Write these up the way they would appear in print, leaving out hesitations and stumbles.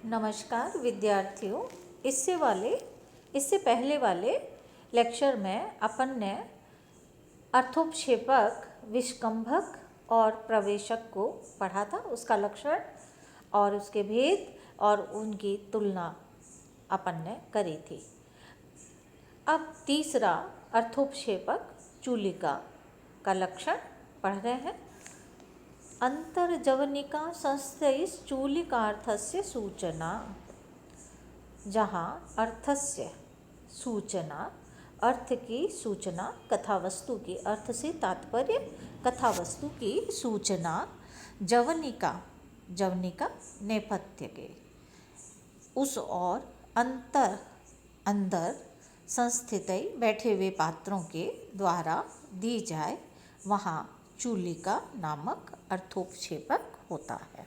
नमस्कार विद्यार्थियों। इससे पहले वाले लेक्चर में अपन ने अर्थोपक्षेपक, विष्कंभक और प्रवेशक को पढ़ा था, उसका लक्षण और उसके भेद और उनकी तुलना अपन ने करी थी। अब तीसरा अर्थोपक्षेपक चूलिका का लक्षण पढ़ रहे हैं। अंतर्जवनिका संस्थैश्चूलिकार्थस्य सूचना, जहाँ अर्थस्य सूचना, अर्थ की सूचना, कथावस्तु की, अर्थ से तात्पर्य कथावस्तु की सूचना, जवनिका नेपथ्य के, उस और अंदर संस्थित बैठे हुए पात्रों के द्वारा दी जाए, वहाँ चूलिका नामक अर्थोपक्षेपक होता है।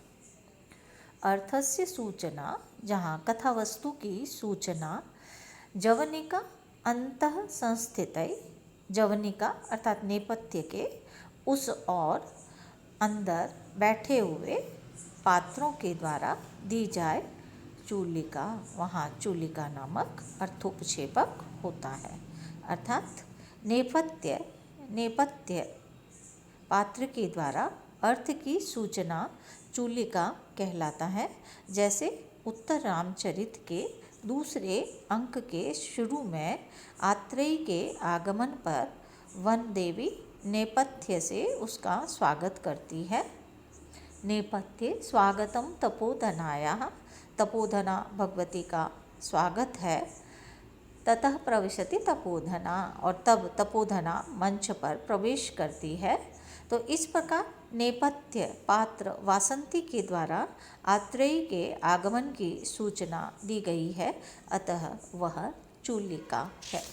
अर्थस्य सूचना, जहाँ कथावस्तु की सूचना, जवनिका अंतः संस्थित, जवनिका अर्थात नेपथ्य के उस और अंदर बैठे हुए पात्रों के द्वारा दी जाए, चूलिका, वहाँ चूलिका नामक अर्थोपक्षेपक होता है। अर्थात नेपथ्य पात्र के द्वारा अर्थ की सूचना चूलिका कहलाता है। जैसे उत्तर रामचरित के दूसरे अंक के शुरू में आत्रेयी के आगमन पर वन देवी नेपथ्य से उसका स्वागत करती है। नेपथ्य स्वागतम तपोधनायाः, तपोधना भगवती का स्वागत है। ततः प्रविशति तपोधना, और तब तपोधना मंच पर प्रवेश करती है। तो इस प्रकार नेपथ्य पात्र वासंती के द्वारा आत्रेयी के आगमन की सूचना दी गई है, अतः वह चूलिका है।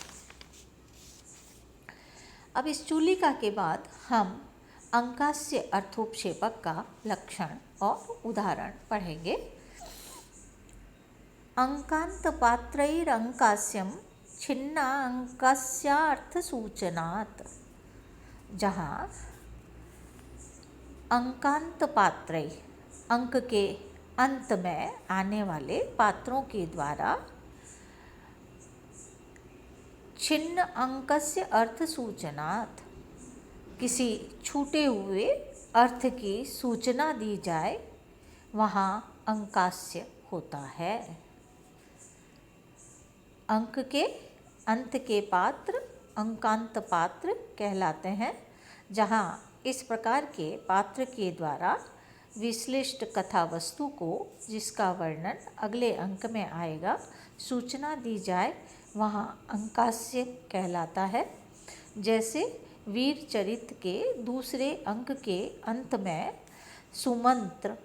अब इस चूलिका के बाद हम अंकास्य अर्थोपक्षेपक का लक्षण और उदाहरण पढ़ेंगे। अंकांत पात्रैरंकास्यम छिन्ना अंकस्यार्थ सूचनात्, जहाँ अंकांत पात्र अंक के अंत में आने वाले पात्रों के द्वारा छिन्न अंकस्य अर्थ सूचनात्, किसी छूटे हुए अर्थ की सूचना दी जाए, वहाँ अंकास्य होता है। अंक के अंत के पात्र अंकांत पात्र कहलाते हैं। जहाँ इस प्रकार के पात्र के द्वारा विश्लिष्ट कथा वस्तु को, जिसका वर्णन अगले अंक में आएगा, सूचना दी जाए, वहाँ अंकास्य कहलाता है। जैसे वीर चरित के दूसरे अंक के अंत में सुमंत्र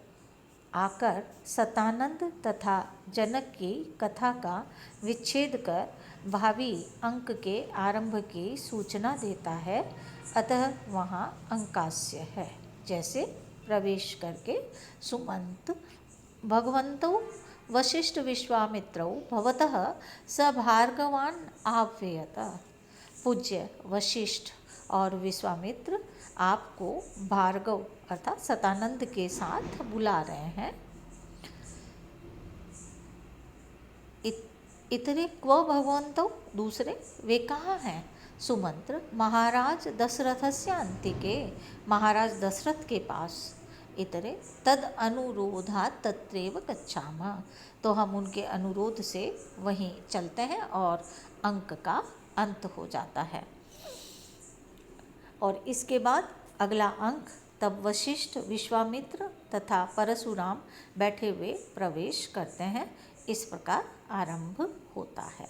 आकर सतानंद तथा जनक की कथा का विच्छेद कर भावी अंक के आरंभ की सूचना देता है, अतः वहाँ अंकास्य है। जैसे प्रवेश करके सुमंत भगवन्तौ वशिष्ठ विश्वामित्रौ भवतः स भार्गवान् आह्वयत, पूज्य वशिष्ठ और विश्वामित्र आपको भार्गव अर्थात सतानंद के साथ बुला रहे हैं। इतरे क्व भगवन्तौ, दूसरे वे कहाँ हैं? सुमंत्र महाराज दशरथस्य अंतिके, महाराज दशरथ के पास। इतरे तद अनुरोधात् तत्रैव गच्छामः, तो हम उनके अनुरोध से वहीं चलते हैं और अंक का अंत हो जाता है। और इसके बाद अगला अंक, तब वशिष्ठ विश्वामित्र तथा परशुराम बैठे हुए प्रवेश करते हैं। इस प्रकार आरंभ होता है।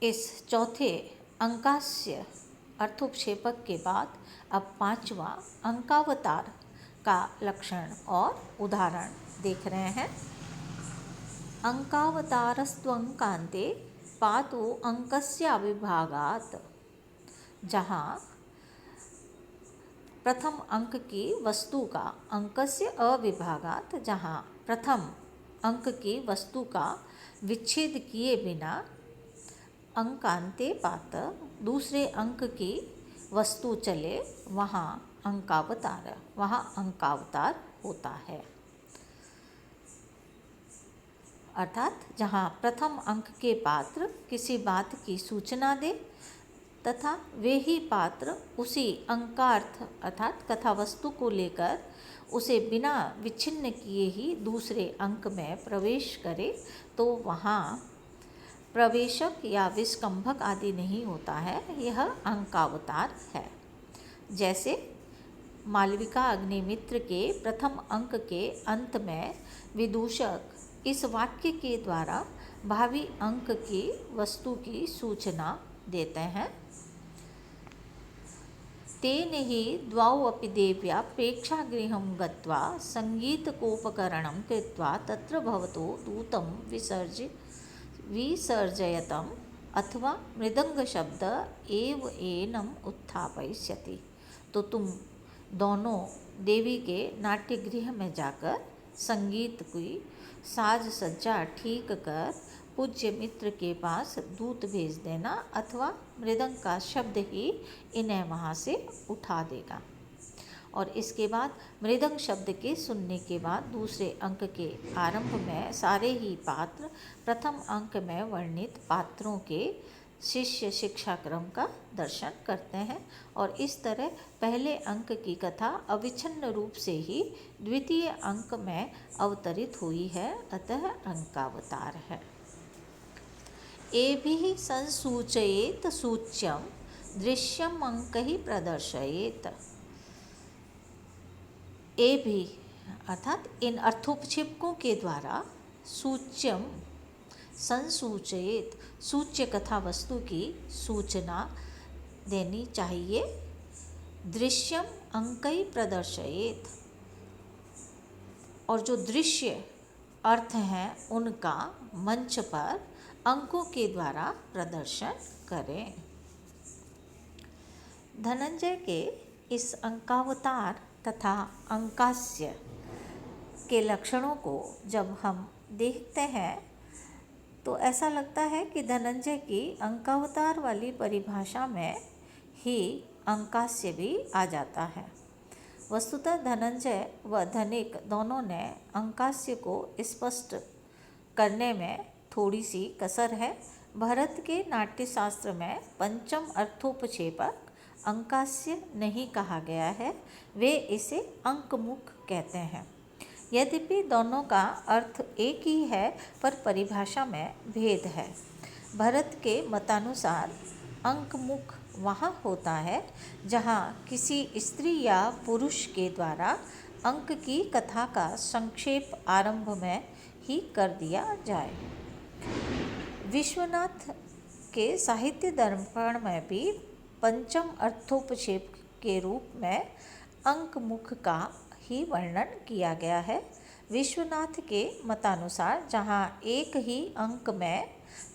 इस चौथे अंकास्य अर्थोपक्षेपक के बाद अब पांचवा अंकावतार का लक्षण और उदाहरण देख रहे हैं। अंकावतारस्त्वंकान्ते पातो अंकस्य अविभागात्, जहाँ प्रथम अंक की वस्तु का अंकस्य अविभागात्, जहाँ प्रथम अंक की वस्तु का विच्छेद किए बिना अंकान्ते पात दूसरे अंक की वस्तु चले, वहाँ अंकावतार, वहाँ अंकावतार होता है। अर्थात जहाँ प्रथम अंक के पात्र किसी बात की सूचना दे तथा वे ही पात्र उसी अंकार्थ अर्थात कथा वस्तु को लेकर उसे बिना विच्छिन्न किए ही दूसरे अंक में प्रवेश करे, तो वहाँ प्रवेशक या विस्कंभक आदि नहीं होता है, यह अंकावतार है। जैसे मालविका अग्निमित्र के प्रथम अंक के अंत में विदूषक इस वाक्य के द्वारा भावी अंक की वस्तु की सूचना देते हैं, तेन हि द्वौ अपि देव्या प्रेक्षागृहं गत्वा सङ्गीतकोपकरणं कृत्वा तत्र भवतो दूतं विसर्जयतम् अथवा मृदंगशब्द एव एनम उत्थापयिष्यति। तो तुम दोनों देवी के नाट्यगृह में जाकर संगीत की साज सज्जा ठीक कर पूज्य मित्र के पास दूत भेज देना अथवा मृदंग का शब्द ही इन्हें वहाँ से उठा देगा। और इसके बाद मृदंग शब्द के सुनने के बाद दूसरे अंक के आरंभ में सारे ही पात्र प्रथम अंक में वर्णित पात्रों के शिष्य शिक्षा क्रम का दर्शन करते हैं और इस तरह पहले अंक की कथा अविच्छिन्न रूप से ही द्वितीय अंक में अवतरित हुई है, अतः अंकावतार है। एभिः संसूचयेत सूच्यं दृश्यम अंकहि प्रदर्शयेत। ए भी अर्थात इन अर्थोपक्षेपकों के द्वारा सूच्यम संसूचयेत सूच्य कथा वस्तु की सूचना देनी चाहिए, दृश्यम अंकई प्रदर्शयेत और जो दृश्य अर्थ हैं उनका मंच पर अंकों के द्वारा प्रदर्शन करें। धनंजय के इस अंकावतार तथा अंकास्य के लक्षणों को जब हम देखते हैं तो ऐसा लगता है कि धनंजय की अंकावतार वाली परिभाषा में ही अंकास्य भी आ जाता है। वस्तुतः धनंजय व धनिक दोनों ने अंकास्य को स्पष्ट करने में थोड़ी सी कसर है। भरत के नाट्यशास्त्र में पंचम अर्थोपक्षेपक अंकास्य नहीं कहा गया है, वे इसे अंकमुख कहते हैं। यद्यपि दोनों का अर्थ एक ही है पर परिभाषा में भेद है। भरत के मतानुसार अंकमुख वहाँ होता है जहाँ किसी स्त्री या पुरुष के द्वारा अंक की कथा का संक्षेप आरंभ में ही कर दिया जाए। विश्वनाथ के साहित्य दर्पण में भी पंचम अर्थोपक्षेप के रूप में अंकमुख का ही वर्णन किया गया है। विश्वनाथ के मतानुसार जहाँ एक ही अंक में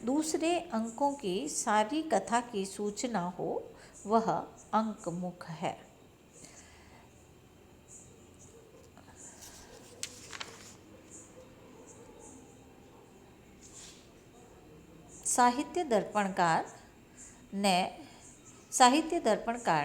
दूसरे अंकों की सारी कथा की सूचना हो वह अंकमुख है। साहित्य दर्पणकार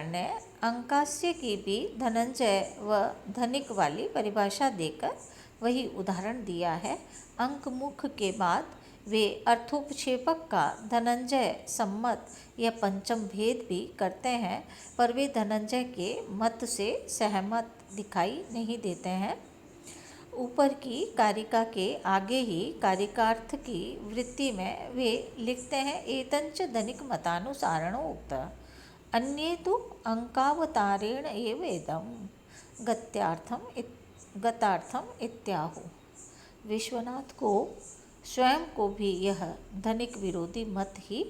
ने अंकास्य की भी धनंजय व धनिक वाली परिभाषा देकर वही उदाहरण दिया है। अंकमुख के बाद वे अर्थोपक्षेपक का धनंजय सम्मत या पंचम भेद भी करते हैं, पर वे धनंजय के मत से सहमत दिखाई नहीं देते हैं। ऊपर की कारिका के आगे ही कारिकार्थ की वृत्ति में वे लिखते हैं, एतंच धनिक मतानुसारण उक्त अन्ये तो अंकावतारेण एव इदं गतार्थम इत्याहु। विश्वनाथ को स्वयं को भी यह धनिक विरोधी मत ही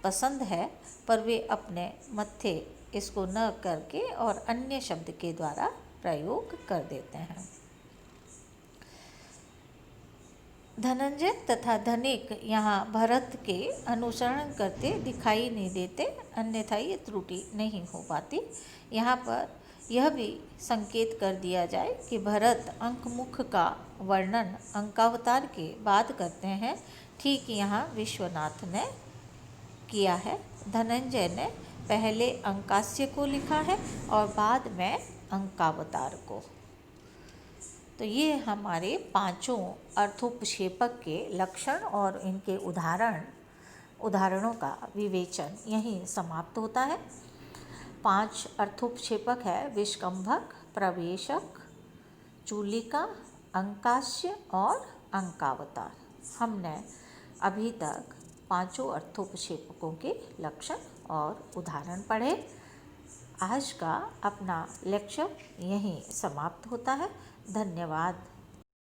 पसंद है, पर वे अपने मत्थे इसको न करके और अन्य शब्द के द्वारा प्रयोग कर देते हैं। धनंजय तथा धनिक यहाँ भरत के अनुसरण करते दिखाई नहीं देते, अन्यथा ये त्रुटि नहीं हो पाती। यहाँ पर यह भी संकेत कर दिया जाए कि भरत अंकमुख का वर्णन अंकावतार के बाद करते हैं, ठीक यहाँ विश्वनाथ ने किया है। धनंजय ने पहले अंकास्य को लिखा है और बाद में अंकावतार को। तो ये हमारे पांचों अर्थोपक्षेपक के लक्षण और इनके उदाहरणों का विवेचन यहीं समाप्त होता है। 5 अर्थोपक्षेपक है विष्कंभक, प्रवेशक, चूलिका, अंकास्य और अंकावतार। हमने अभी तक पांचों अर्थोपक्षेपकों के लक्षण और उदाहरण पढ़े। आज का अपना लेक्चर यहीं समाप्त होता है। धन्यवाद।